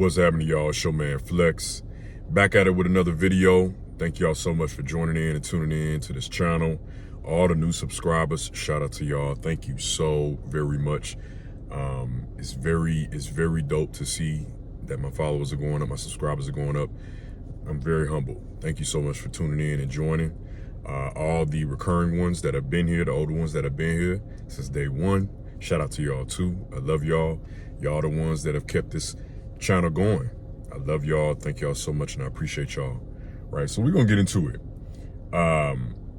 What's happening, y'all? It's your man Flex. Back at it with another video. Thank y'all so much for joining in and tuning in to this channel. All the new subscribers, shout out to y'all. Thank you so very much. It's very dope to see that my followers are going up, my subscribers are going up. I'm very humble. Thank you so much for tuning in and joining. All the recurring ones that have been here, the older ones that have been here since day one, shout out to y'all too. I love y'all. Y'all the ones that have kept this channel going. I love y'all. Thank y'all so much, and I appreciate y'all. Right, so we're gonna get into it.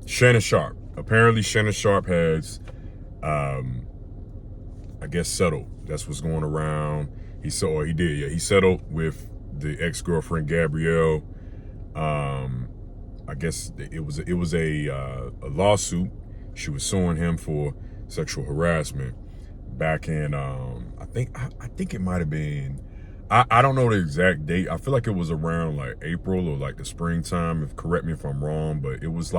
Shannon Sharpe. Apparently Shannon Sharpe has I guess settled. That's what's going around. He settled with the ex-girlfriend Gabrielle. I guess it was a lawsuit. She was suing him for sexual harassment back in I think it might have been, I don't know the exact date. I feel like it was around like April or like the springtime. Correct me if I'm wrong, but it was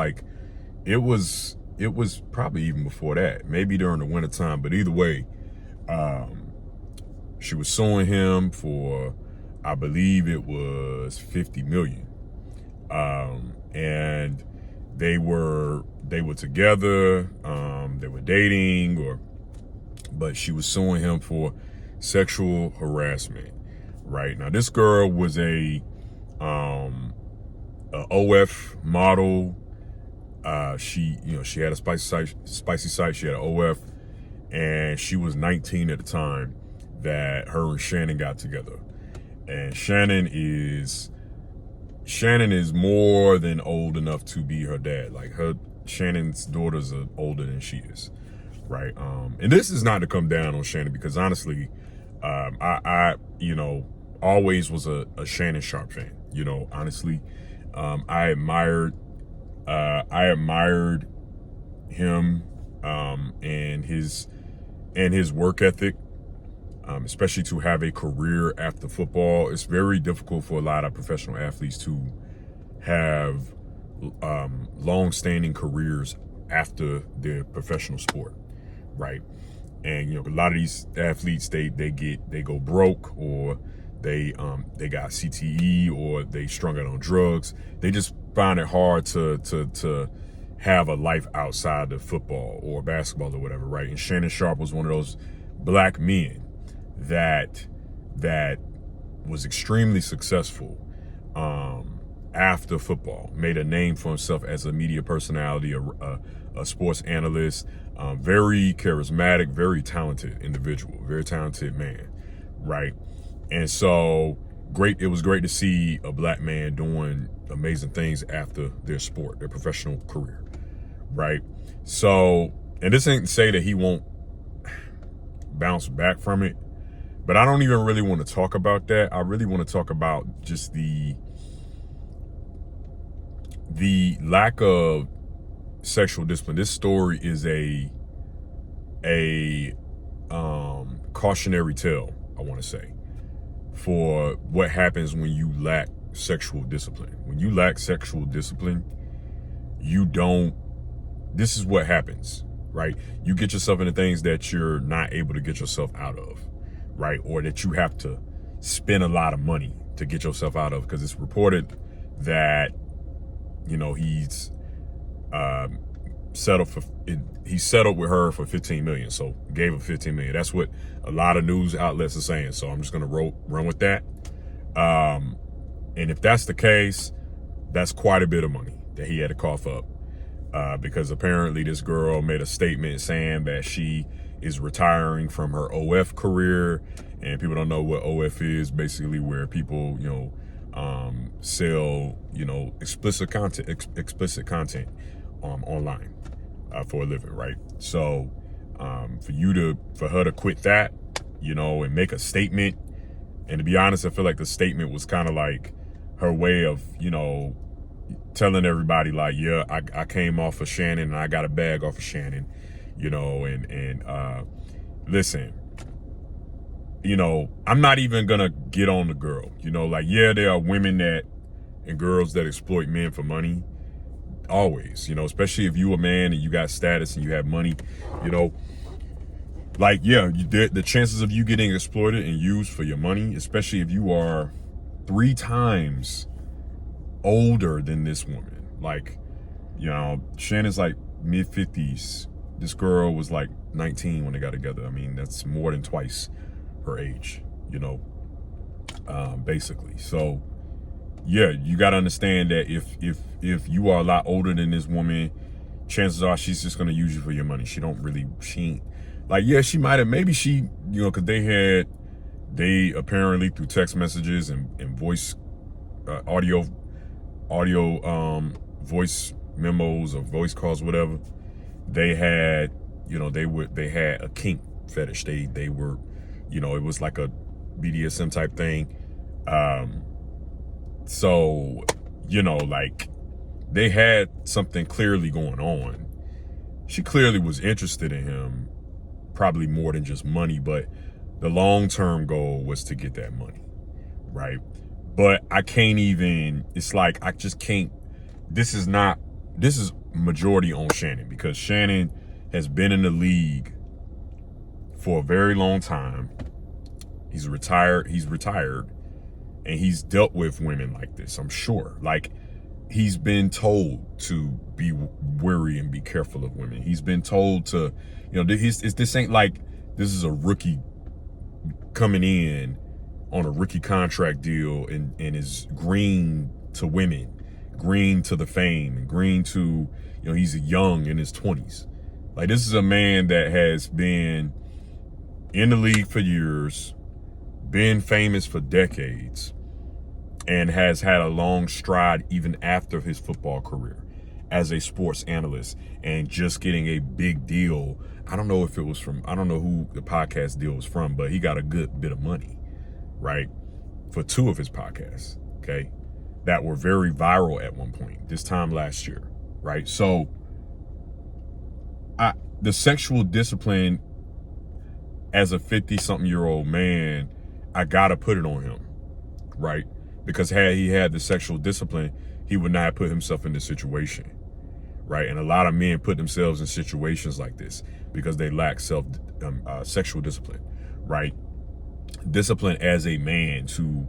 probably even before that, maybe during the wintertime. But either way, she was suing him for, I believe it was 50 million. And they were together, they were dating, but she was suing him for sexual harassment. Right now, this girl was a OF model. She had a spicy site. She had an OF, and she was 19 at the time that her and Shannon got together. And Shannon is more than old enough to be her dad. Like Shannon's daughters are older than she is, right? And this is not to come down on Shannon, because honestly, I always was a Shannon Sharpe fan. Honestly, I admired him and his work ethic, especially to have a career after football. It's very difficult for a lot of professional athletes to have long-standing careers after their professional sport, right? And a lot of these athletes, they go broke, or they got CTE, or they strung out on drugs. They just find it hard to have a life outside of football or basketball or whatever, right? And Shannon Sharpe was one of those black men that was extremely successful after football, made a name for himself as a media personality, a sports analyst, very charismatic, very talented individual, very talented man, right? And so it was great to see a black man doing amazing things after their sport, their professional career, right? So, and this ain't to say that he won't bounce back from it, but I don't even really want to talk about that. I really want to talk about just the lack of sexual discipline. This story is a cautionary tale, I want to say, for what happens when you lack sexual discipline. When you lack sexual discipline, this is what happens, right? You get yourself into things that you're not able to get yourself out of, right? Or that you have to spend a lot of money to get yourself out of, because it's reported that, he's settled with her for 15 million. So gave her 15 million. That's what a lot of news outlets are saying. So I'm just going to run with that. And if that's the case, that's quite a bit of money that he had to cough up, because apparently this girl made a statement saying that she is retiring from her OF career. And people don't know what OF is. Basically where people, sell, explicit content online for a living, right? So for her to quit that, and make a statement, and to be honest, I feel like the statement was kind of like her way of, telling everybody like, yeah, I came off of Shannon and I got a bag off of Shannon, and listen, I'm not even gonna get on the girl, yeah, there are women and girls that exploit men for money, always, especially if you a man and you got status and you have money, Like, yeah, the chances of you getting exploited and used for your money, especially if you are 3 times older than this woman. Like, Shannon's like mid-50s. This girl was like 19 when they got together. I mean, that's more than twice her age, basically. So, yeah, you got to understand that if you are a lot older than this woman, chances are she's just going to use you for your money. She ain't, like, yeah, she might have, maybe she, because they apparently through text messages and voice, audio, voice memos or voice calls, whatever, they had, they had a kink fetish. They were, it was like a BDSM type thing. So, like, they had something clearly going on. She clearly was interested in him, probably more than just money, but the long-term goal was to get that money, right? But I can't even, it's like, I just can't, this is majority on Shannon, because Shannon has been in the league for a very long time. He's retired, and he's dealt with women like this, I'm sure. Like, he's been told to be wary and be careful of women. He's been told to, this ain't like this is a rookie coming in on a rookie contract deal and is green to women, green to the fame, and green to, he's young in his 20s. Like, this is a man that has been in the league for years, been famous for decades, and has had a long stride even after his football career as a sports analyst and just getting a big deal. I don't know who the podcast deal was from, but he got a good bit of money, right? For 2 of his podcasts, okay? That were very viral at one point, this time last year, right? So the sexual discipline as a 50-something-year-old man, I gotta put it on him, right? Because had he had the sexual discipline, he would not have put himself in this situation, right? And a lot of men put themselves in situations like this because they lack sexual discipline, right? Discipline as a man to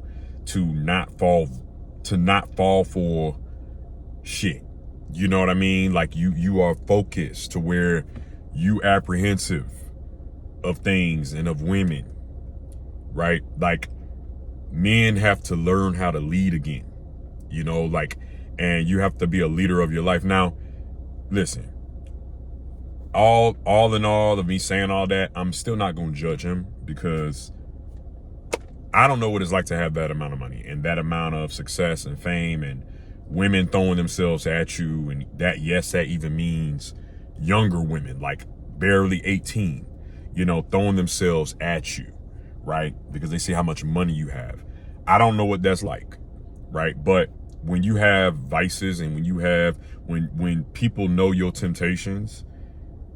not fall for shit. You know what I mean? Like, you are focused to where you apprehensive of things and of women, right? Like, men have to learn how to lead again, and you have to be a leader of your life. Now, listen, all in all of me saying all that, I'm still not going to judge him, because I don't know what it's like to have that amount of money and that amount of success and fame and women throwing themselves at you. And that even means younger women, like barely 18, throwing themselves at you, right? Because they see how much money you have. I don't know what that's like, right? But when you have vices and when people know your temptations,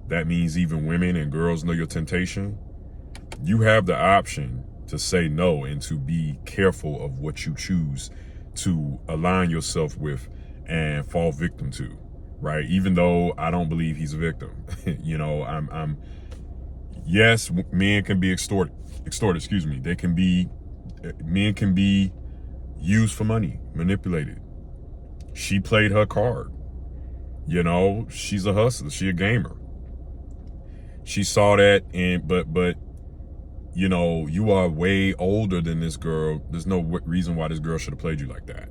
that means even women and girls know your temptation, you have the option to say no and to be careful of what you choose to align yourself with and fall victim to, right? Even though I don't believe he's a victim. Yes, men can be extorted, men can be used for money, manipulated. She played her card. She's a hustler, she a gamer. She saw that, but you are way older than this girl. There's no reason why this girl should have played you like that.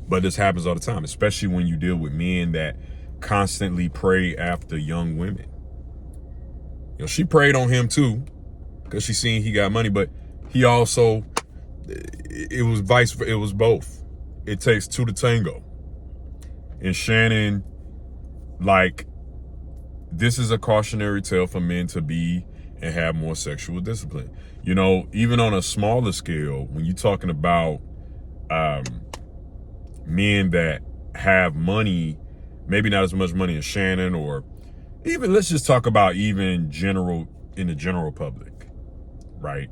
But this happens all the time, especially when you deal with men that constantly prey after young women. She preyed on him too, because she seen he got money, but he also, it was both. It takes 2 to tango. And Shannon, like, this is a cautionary tale for men to be and have more sexual discipline. Even on a smaller scale, when you're talking about men that have money, maybe not as much money as Shannon, or even, let's just talk about even in the general public, right?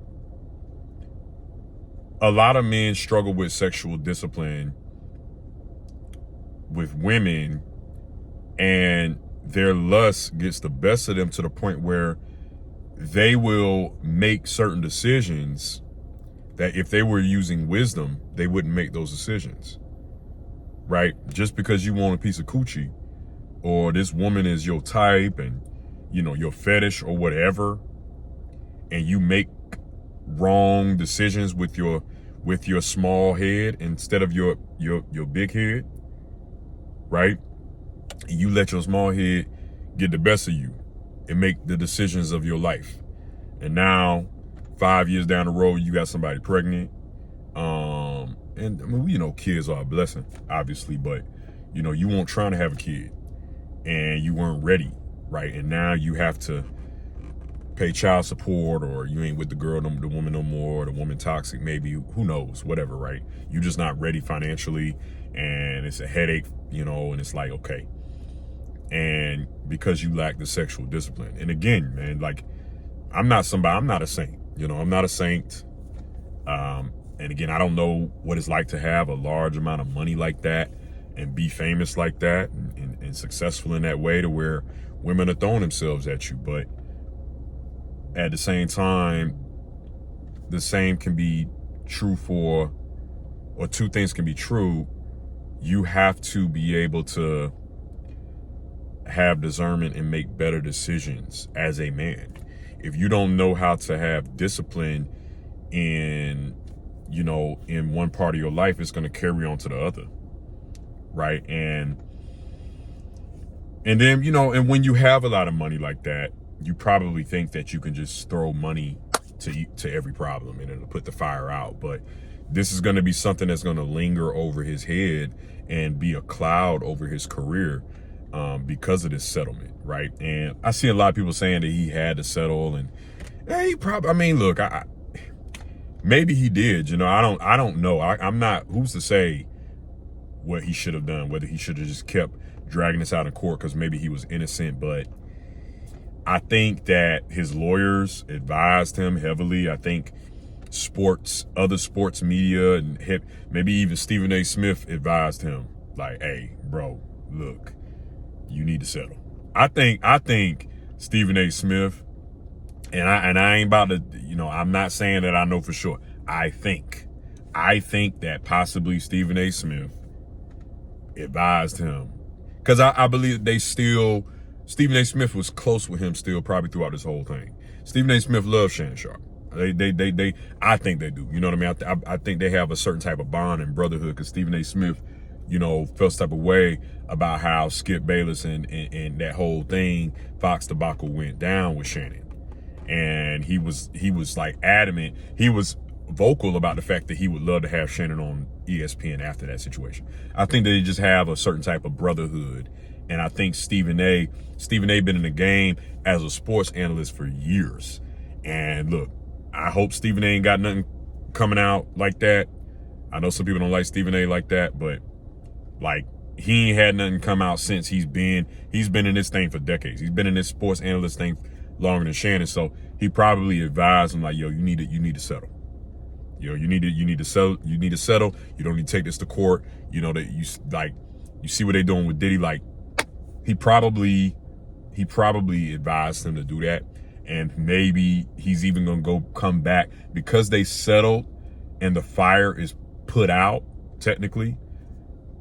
A lot of men struggle with sexual discipline with women, and their lust gets the best of them to the point where they will make certain decisions that if they were using wisdom, they wouldn't make those decisions, right? Just because you want a piece of coochie, or this woman is your type and, your fetish or whatever, and you make wrong decisions with your small head instead of your big head, right? And you let your small head get the best of you and make the decisions of your life. And now 5 years down the road, you got somebody pregnant. And I mean, kids are a blessing, obviously, but you weren't trying to have a kid and you weren't ready, right? And now you have to pay child support, or you ain't with the woman no more, the woman toxic, maybe, who knows, whatever, right? You're just not ready financially, and it's a headache, and it's like, okay. And because you lack the sexual discipline. And again, man, like, I'm not a saint, I'm not a saint. And again, I don't know what it's like to have a large amount of money like that and be famous like that and successful in that way, to where women are throwing themselves at you. But at the same time, the same can be true or two things can be true. You have to be able to have discernment and make better decisions as a man. If you don't know how to have discipline in one part of your life, it's going to carry on to the other, right? And then, and when you have a lot of money like that, you probably think that you can just throw money to every problem and it'll put the fire out. But this is going to be something that's going to linger over his head and be a cloud over his career, because of this settlement, right? And I see a lot of people saying that he had to settle, and he probably, I mean, look, maybe he did, I don't know. I'm not, who's to say what he should have done, whether he should have just kept dragging this out in court because maybe he was innocent. But I think that his lawyers advised him heavily. I think other sports media, and maybe even Stephen A. Smith advised him, like, hey, bro, look, you need to settle. I think Stephen A. Smith, and I ain't about to, I'm not saying that I know for sure. I think that possibly Stephen A. Smith advised him, because I believe Stephen A. Smith was close with him still probably throughout this whole thing. Stephen A. Smith loves Shannon Sharpe. I think they do. You know what I mean? I think they have a certain type of bond and brotherhood, because Stephen A. Smith, felt some type of way about how Skip Bayless and that whole thing, Fox debacle, went down with Shannon. And he was like adamant. He was vocal about the fact that he would love to have Shannon on ESPN after that situation. I think they just have a certain type of brotherhood. And I think Stephen A. been in the game as a sports analyst for years. And look, I hope Stephen A. ain't got nothing coming out like that. I know some people don't like Stephen A. like that, but like, he ain't had nothing come out since he's been in this thing for decades. He's been in this sports analyst thing longer than Shannon. So he probably advised him, like, yo, you need to settle. You need to settle. You need to settle. You don't need to take this to court. That you see what they're doing with Diddy. Like, he probably advised him to do that. And maybe he's even going to come back because they settled and the fire is put out, technically.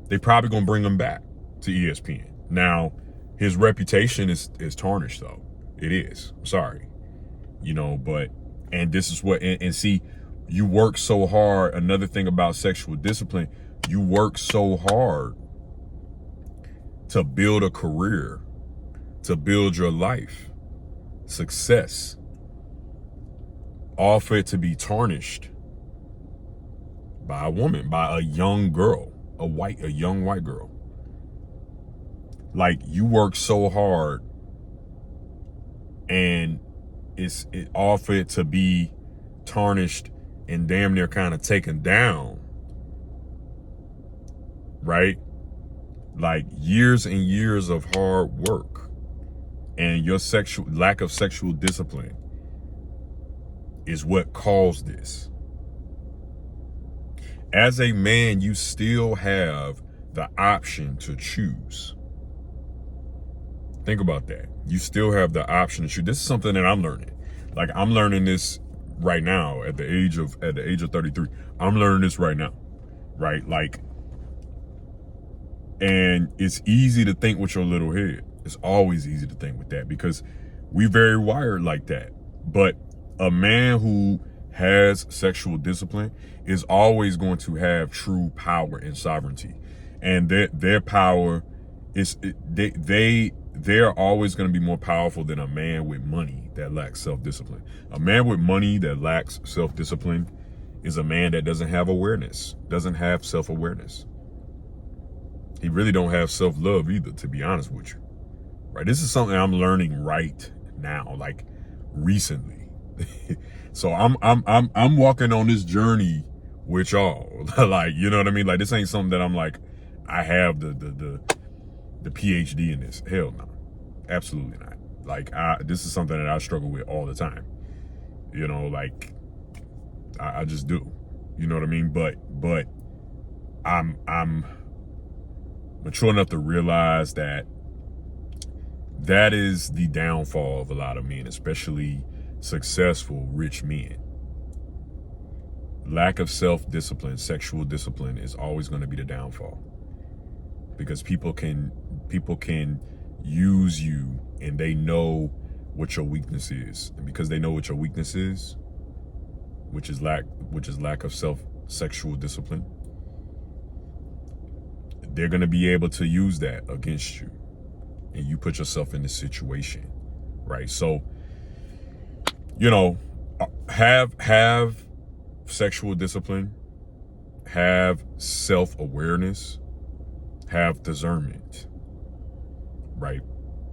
They probably going to bring him back to ESPN. Now, his reputation is tarnished, though. It is. I'm sorry. And this is what, and see, you work so hard. Another thing about sexual discipline, you work so hard to build a career, to build your life, success, all for it to be tarnished by a woman, by a young girl, a young white girl. Like, you work so hard, and it all for it to be tarnished and damn near kind of taken down, right? Like, years and years of hard work and your lack of sexual discipline is what caused this. As a man, you still have the option to choose. Think about that. You still have the option to choose. This is something that I'm learning. Like, I'm learning this right now at the age of 33. I'm learning this right now, right? Like, and it's easy to think with your little head. It's always easy to think with that because we very wired like that. But a man who has sexual discipline is always going to have true power and sovereignty, and their power is they're always going to be more powerful than a man with money that lacks self-discipline. A man with money that lacks self-discipline is a man that doesn't have awareness, doesn't have self-awareness. He really don't have self-love either, to be honest with you. Right? This is something I'm learning right now, like recently. So I'm walking on this journey with y'all. Like, you know what I mean? Like, this ain't something that I'm like, I have the PhD in this. Hell no. Absolutely not. Like, this is something that I struggle with all the time. You know, like, I just do. You know what I mean? But I'm mature enough to realize that is the downfall of a lot of men, especially successful rich men. Lack of self-discipline, sexual discipline is always going to be the downfall, because people can use you, and they know what your weakness is, and because they know what your weakness is, which is lack of sexual discipline, they're going to be able to use that against you, and you put yourself in this situation, right? So, you know, have sexual discipline, have self-awareness, have discernment, right?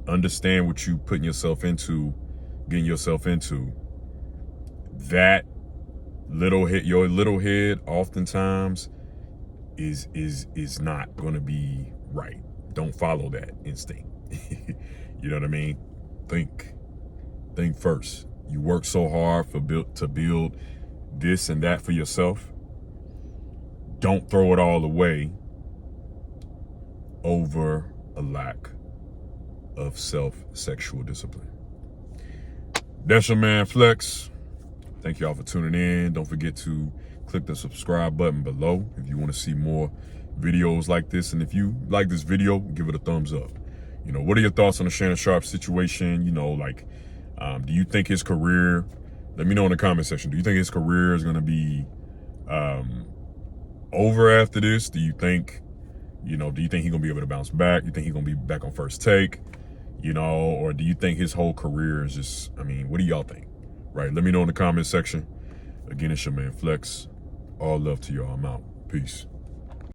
Understand what you putting yourself into, getting yourself into. That your little head oftentimes is not going to be right. Don't follow that instinct. You know what I mean? Think first. You work so hard to build this and that for yourself. Don't throw it all away over a lack of sexual discipline. That's your man Flex. Thank y'all for tuning in. Don't forget to click the subscribe button below if you want to see more videos like this. And if you like this video, give it a thumbs up. You know, what are your thoughts on the Shannon Sharpe situation? You know, like, do you think his career, let me know in the comment section, do you think his career is going to be over after this? Do you think he's going to be able to bounce back? You think he's going to be back on First Take? You know, or do you think his whole career is just, I mean, what do y'all think? Right? Let me know in the comment section. Again, it's your man Flex. All love to y'all. I'm out. Peace.